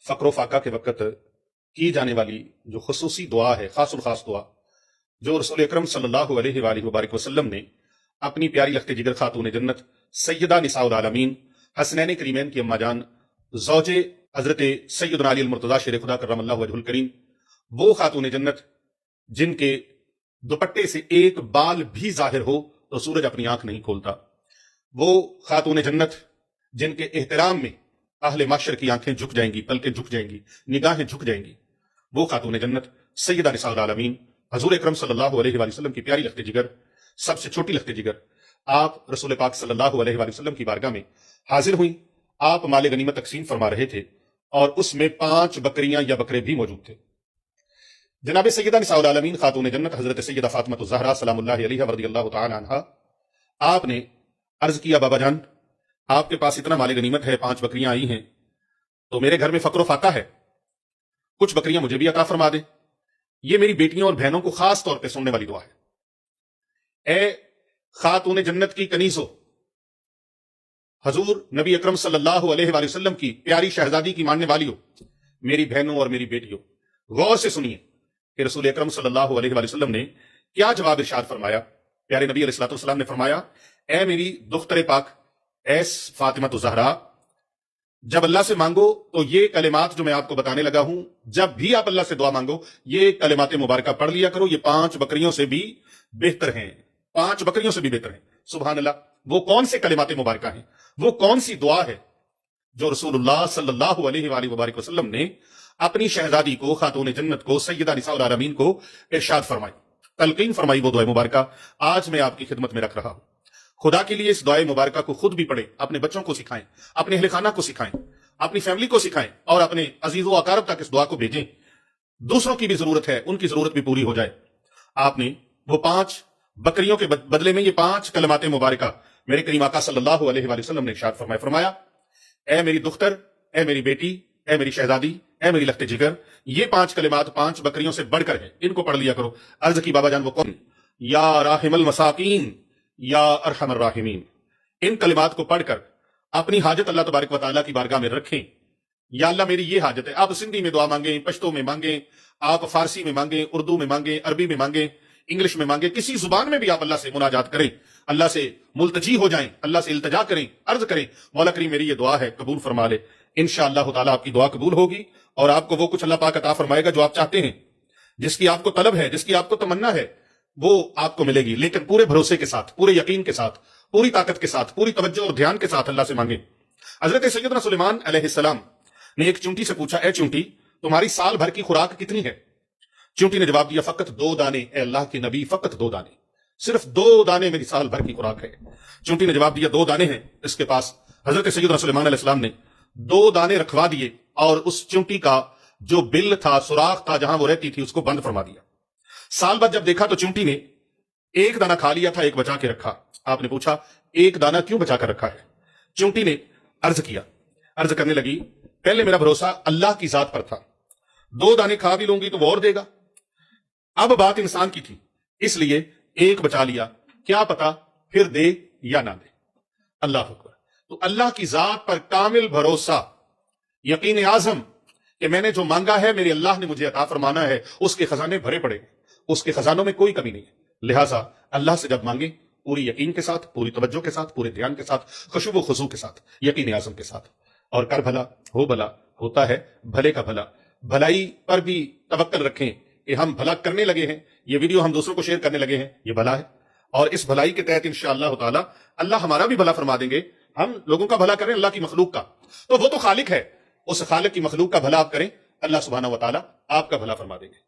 فقر و فاقہ کے وقت کی جانے والی جو خصوصی دعا ہے، خاص الخاص دعا، جو رسول اکرم صلی اللہ علیہ وآلہ وبارک وسلم نے اپنی پیاری لخت جگر خاتون جنت سیدہ نساء العالمین حسنین کریمین کی اماں جان زوج حضرت سیدنا علی المرتضی شیر خدا کرم اللہ وجہ الکریم، وہ خاتون جنت جن کے دوپٹے سے ایک بال بھی ظاہر ہو تو سورج اپنی آنکھ نہیں کھولتا، وہ خاتون جنت جن کے احترام میں اہل معاشر کی آنکھیں جھک جائیں گی، پلکیں جھک جائیں گی، نگاہیں جھک جائیں گی، وہ خاتون جنت سیدہ نساء العالمین حضور اکرم صلی اللہ علیہ وآلہ وسلم کی پیاری لخت جگر، سب سے چھوٹی لخت جگر، آپ رسول پاک صلی اللہ علیہ وآلہ وسلم کی بارگاہ میں حاضر ہوئیں۔ آپ مال غنیمت تقسیم فرما رہے تھے اور اس میں 5 بکریاں یا بکرے بھی موجود تھے۔ جناب سیدہ نساء العالمین خاتون جنت حضرت سیدہ فاطمہ الزہرا سلام اللہ علیہا ورضی اللہ تعالی عنہا، آپ نے عرض کیا بابا جان آپ کے پاس اتنا مال غنیمت ہے، 5 بکریاں آئی ہیں، تو میرے گھر میں فقر و فاقہ ہے، کچھ بکریاں مجھے بھی عطا فرما دیں۔ یہ میری بیٹیوں اور بہنوں کو خاص طور پہ سننے والی دعا ہے۔ اے خاتون جنت کی کنیزو، حضور نبی اکرم صلی اللہ علیہ وآلہ وسلم کی پیاری شہزادی کی ماننے والیوں، میری بہنوں اور میری بیٹیوں، غور سے سنیے کہ رسول اکرم صلی اللہ علیہ وآلہ وسلم نے کیا جواب ارشاد فرمایا۔ پیارے نبی علیہ السلام نے فرمایا، اے میری دختر پاک، اے فاطمہ الزہرا، جب اللہ سے مانگو تو یہ کلمات جو میں آپ کو بتانے لگا ہوں، جب بھی آپ اللہ سے دعا مانگو یہ کلمات مبارکہ پڑھ لیا کرو، یہ 5 بکریوں سے بھی بہتر ہیں، 5 بکریوں سے بھی بہتر ہیں۔ سبحان اللہ، وہ کون سے کلمات مبارکہ ہیں، وہ کون سی دعا ہے جو رسول اللہ صلی اللہ علیہ وآلہ وبارک وسلم نے اپنی شہزادی کو، خاتون جنت کو، سیدہ نساء العالمین کو ارشاد فرمائی، تلقین فرمائی، وہ دعائے مبارکہ آج میں آپ کی خدمت میں رکھ رہا ہوں۔ خدا کے لیے اس دعائے مبارکہ کو خود بھی پڑھیں، اپنے بچوں کو سکھائیں، اپنے اہل خانہ کو سکھائیں، اپنی فیملی کو سکھائیں اور اپنے عزیز و اقارب تک اس دعا کو بھیجیں۔ دوسروں کی بھی ضرورت ہے، ان کی ضرورت بھی پوری ہو جائے۔ آپ نے وہ 5 بکریوں کے بدلے میں یہ 5 کلمات مبارکہ میرے کریم آقا صلی اللہ علیہ وآلہ وسلم نے ارشاد فرمایا، اے میری دختر، اے میری بیٹی، اے میری شہزادی، اے میری لخت جگر، یہ 5 کلمات 5 بکریوں سے بڑھ کر ہیں، ان کو پڑھ لیا کرو۔ عرض کی بابا جان وہ کون؟ یا راحم المساکین یا ارحم الراحمین۔ ان کلمات کو پڑھ کر اپنی حاجت اللہ تبارک و تعالیٰ کی بارگاہ میں رکھیں۔ یا اللہ میری یہ حاجت ہے، آپ سندھی میں دعا مانگیں، پشتو میں مانگیں، آپ فارسی میں مانگیں، اردو میں مانگیں، عربی میں مانگیں، انگلش میں مانگیں، کسی زبان میں بھی آپ اللہ سے مناجات کریں، اللہ سے ملتجی ہو جائیں، اللہ سے التجا کریں، عرض کریں، مولا کریم میری یہ دعا ہے قبول فرما لے۔ انشاءاللہ تعالیٰ آپ کی دعا قبول ہوگی اور آپ کو وہ کچھ اللہ پاک عطا فرمائے گا جو آپ چاہتے ہیں، جس کی آپ کو طلب ہے، جس کی آپ کو تمنا ہے، وہ آپ کو ملے گی، لیکن پورے بھروسے کے ساتھ، پورے یقین کے ساتھ، پوری طاقت کے ساتھ، پوری توجہ اور دھیان کے ساتھ اللہ سے مانگیں۔ حضرت سیدنا سلیمان علیہ السلام نے ایک چونٹی سے پوچھا، اے چونٹی تمہاری سال بھر کی خوراک کتنی ہے؟ چونٹی نے جواب دیا، فقط 2 دانے، اے اللہ کے نبی، فقط 2 دانے، صرف 2 دانے میری سال بھر کی خوراک ہے۔ چونٹی نے جواب دیا 2 دانے ہیں اس کے پاس۔ حضرت سیدنا سلیمان علیہ السلام نے 2 دانے رکھوا دیے اور اس چونٹی کا جو بل تھا، سوراخ تھا جہاں وہ رہتی تھی، اس کو بند فرما دیا۔ سال بعد جب دیکھا تو چونٹی نے 1 دانہ کھا لیا تھا، 1 بچا کے رکھا۔ آپ نے پوچھا 1 دانہ کیوں بچا کر رکھا ہے؟ چونٹی نے عرض کرنے لگی، پہلے میرا بھروسہ اللہ کی ذات پر تھا، 2 دانے کھا بھی لوں گی تو وہ اور دے گا، اب بات انسان کی تھی، اس لیے 1 بچا لیا، کیا پتا پھر دے یا نہ دے۔ اللہ اکبر۔ تو اللہ کی ذات پر کامل بھروسہ، یقین اعظم کہ میں نے جو مانگا ہے میرے اللہ نے مجھے عطا فرمانا ہے، اس کے خزانے بھرے پڑے ہیں، اس کے خزانوں میں کوئی کمی نہیں ہے۔ لہٰذا اللہ سے جب مانگیں پوری یقین کے ساتھ، پوری توجہ کے ساتھ، پورے دھیان کے ساتھ، خشوع و خضوع کے ساتھ، یقین اعظم کے ساتھ، اور کر بھلا ہو بھلا، ہوتا ہے بھلے کا بھلا۔ بھلائی پر بھی توکل رکھیں کہ ہم بھلا کرنے لگے ہیں، یہ ویڈیو ہم دوسروں کو شیئر کرنے لگے ہیں، یہ بھلا ہے، اور اس بھلائی کے تحت انشاءاللہ تعالی اللہ ہمارا بھی بھلا فرما دیں گے۔ ہم لوگوں کا بھلا کریں، اللہ کی مخلوق کا، تو وہ تو خالق ہے، اس خالق کی مخلوق کا بھلا آپ کریں، اللہ سبحانہ و تعالی آپ کا بھلا فرما دیں گے۔